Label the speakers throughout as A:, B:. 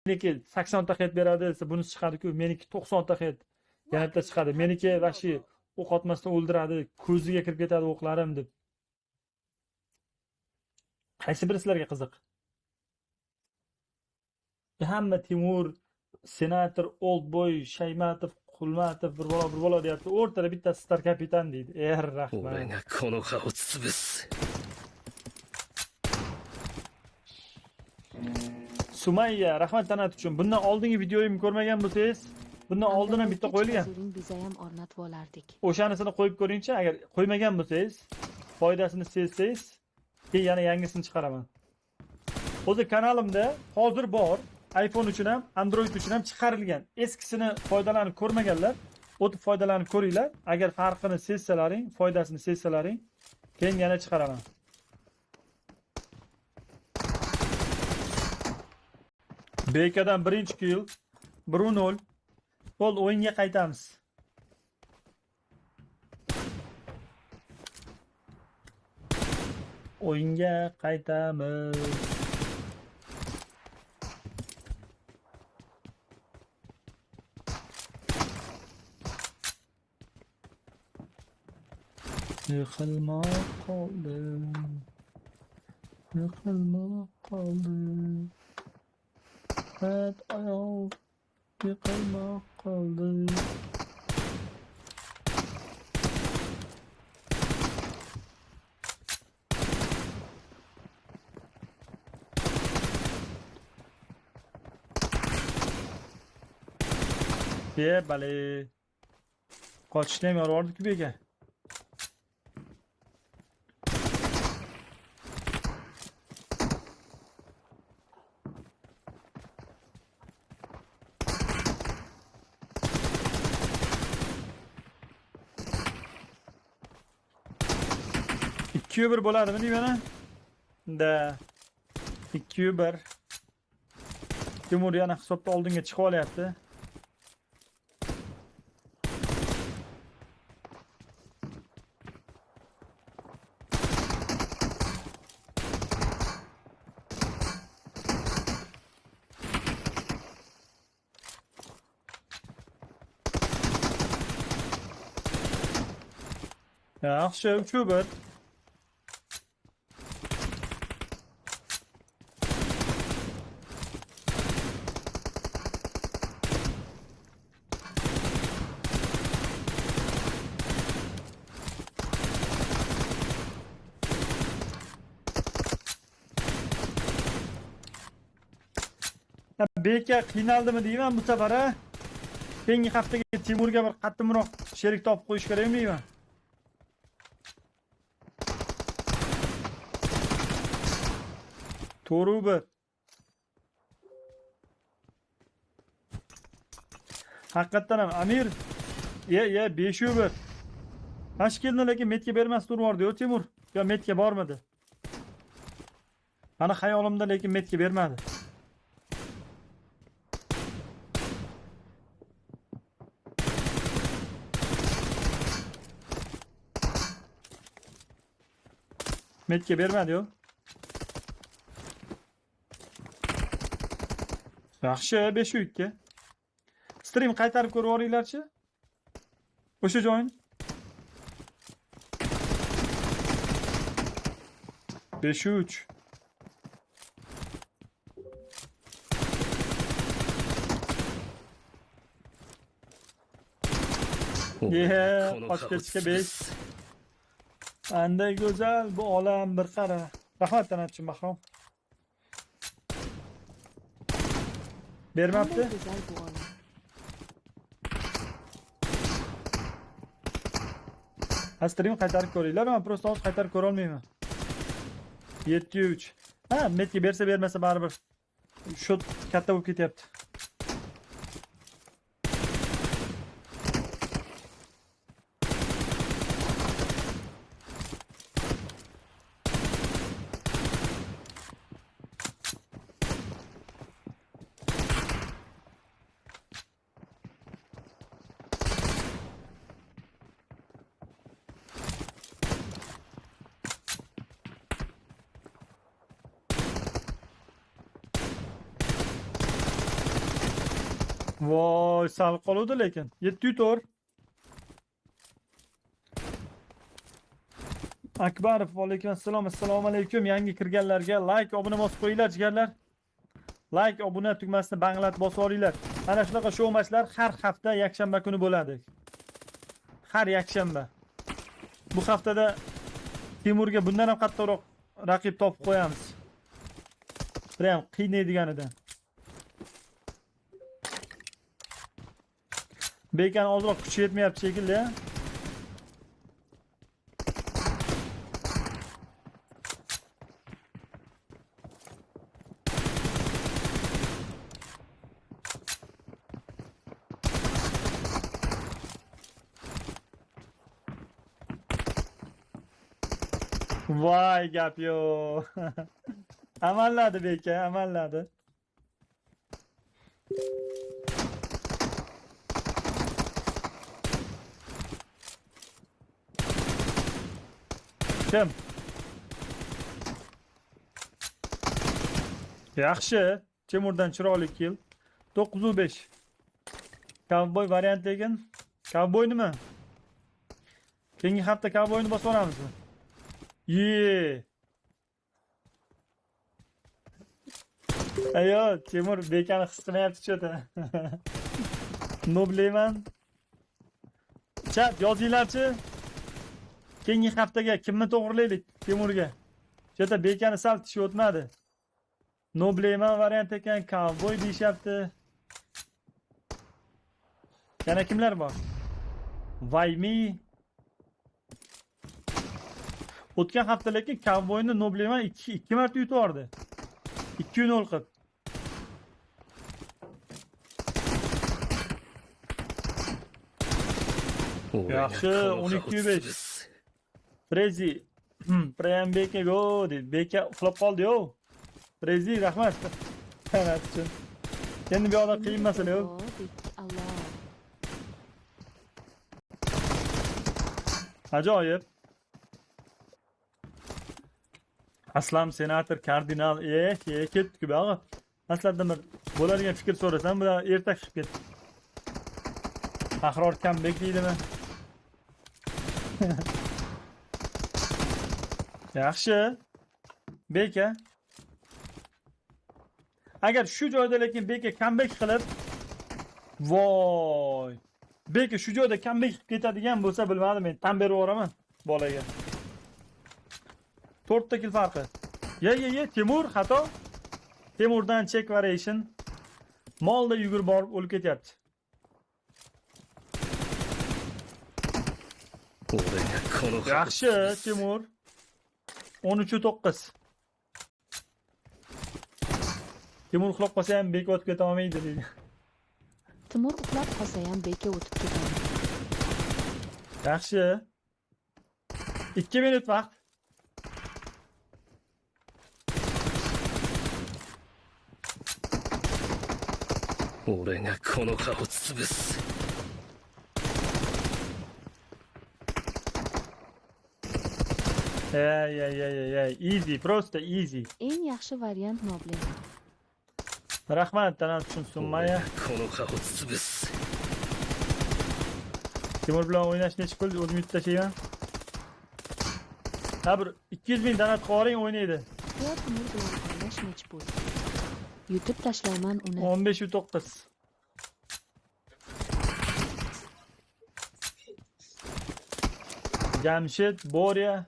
A: meniki 80 ta hit beradi desa, bunisi chiqadi-ku, meniki 90 ta hit yana bitta chiqadi. Meniki vashi o'q otmasdan o'ldiradi, ko'ziga kirib ketadi o'qlarim deb. Qaysi biri sizlarga qiziq? Hamma Timur, senator, Oldboy, Shaymatov, Qulmatov bir bola deyapti. O'rtada bittasi star kapitan deydi. Rahmat.
B: 俺がこの葉を潰す。
A: Sumayya, rahmat tanat uchun. Bundan oldingi videoyimni ko'rmagan bo'lsangiz, bundan oldin ham bitta qo'yilgan.
C: Biza ham o'rnatib olardik.
A: O'shanisini qo'yib ko'ring-chi, agar qo'ymagan bo'lsangiz, foydasini sezsangiz, keyin yana yangisini chiqaraman. O'zi kanalimda hozir bor, iPhone uchun ham, Android uchun ham chiqarilgan. Eskisini foydalanib ko'rmaganlar, o'tib foydalanib ko'ringlar. Agar farqini sezsalaring, foydasini sezsalaring, keyin yana chiqaraman. Bekadan birinchi kill, 1-0. Bo'ldi, o'yinga qaytamiz. O'yinga qaytamiz. Yıkılmak kaldım. Yıkılmak kaldım. Evet ayol. Yıkılmak kaldım. Bale. Qochishni ham yorvordik-ku beka. İki bir bo'ladimi deyman? Da. 2-1. Timur yana hisobda oldinga chiqib olyapti. Yaxshi, 3-1. Beka qiynaldimi deyman bu safar ha. Keyingi haftaga Timurga bir qattimroq sherik topib qo'yish kerakmi deyman. To'g'ri. Haqiqatan ham Amir 5-1. Tashkilni lekin metga bermas turvordi-ku Timur. Yo metga bormadi. Mana xayolimda lekin metga bermadi. Metga bermadi-yu. Yaxshi, 5-2. Stream qaytarib ko'rib oringlar-chi. O'sha joyni. 5-3. Qochkechga 5. Anday go'zal bu olam bir qara. Rahmat tanatchim Bahrom. Bermabdi. Stream qaytarib ko'ringlar, men prosta hozir qaytarib ko'ra olmayman. 7-3. Ha, metga bersa bermasa baribir. Shu katta bo'lib ketyapti. Voy, sal qoluvdi lekin. 704. Akbarov, alaykum assalom. Assalomu alaykum. Yangi kirganlarga like, obuna bosib qo'yinglar, jigarlar. Like, obuna tugmasini banglat bosib olinglar. Ana shunaqa show matchlar har hafta yakshanba kuni bo'ladi. Har yakshanba. Bu haftada Timurga bundan ham qattiqroq raqib topib qo'yamiz. Prям qiynaydiganidan. Bekan ozroq kuchi yetmayapti shekilli. Voy gap yo. Amalladi beka, amalladi. Kim? Yaxshi. Timurdan chiroyli kill. 9-5. Cowboy variant lekin. Cowboy nima? Keyingi hafta cowboyni bosib olamizmi? Ye. Ayo, Timur bekani his qilmayapti cho'ta. Nobleman. Chat yozinglarchi. Keyingi haftaga kimni to'g'rilaylik Timurga? Cho'ta bekani sal tishi o'tmadi. Nobleman variant ekan, cowboy deyapti. Yana kimlar bor? Vaymi. O'tgan hafta lekin cowboyni Nobleman 2 marta yutib yubordi. 2-0 qilib. Yaxshi, 12-5. Prezi. Prem beka go dedi. Beka uxlab qoldi-yo. Prezi, rahmat. Rahmat uchun. Endi bu yoqda qiyin masala yo'q.
C: Allah.
A: Ajoyib. Aslam senator kardinal ketdik bog'i. Maslahatdan bir bo'ladigan fikr so'rasam, bu ertak chiqib ketdi. Ahror kambek deydimi? Yaxshi. Beka. Agar shu joyda lekin beka comeback qilib, voy. Beka shu joyda comeback qilib ketadigan bo'lsa, bilmadim men tan berib yuboraman bolaga. 4 ta kill farqi. Ye, Timur xato. Timurdan check variation. Molda yugurib borib o'lib ketyapti. Yaxshi, Timur. 13-9. Timur uxlab qolsa ham beka o'tib keta olmaydi deydi.
C: Timur uxlab qolsa ham beka o'tib ketadi.
A: Yaxshi. 2 minut vaqt. Easy, просто easy.
C: Eng yaxshi variant Nobleman.
A: Rahmat, tanat uchun summaya. Timur bilan o'ynash nechta pul o'zim yutib tashlayman. Ha, bir 200 ming donat qo'ring o'ynaydi.
C: Yo, Timur bilan o'ynash nechta pul. Yutib tashlayman uni.
A: 15-9. Jamshid, Borya,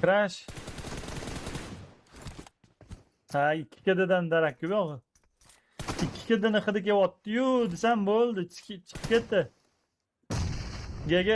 A: Crash. Ha, 2 kadadan darak yo'q. 2 kadani hidi kelyapti-yu, desam bo'ldi, chiqib ketdi. GG.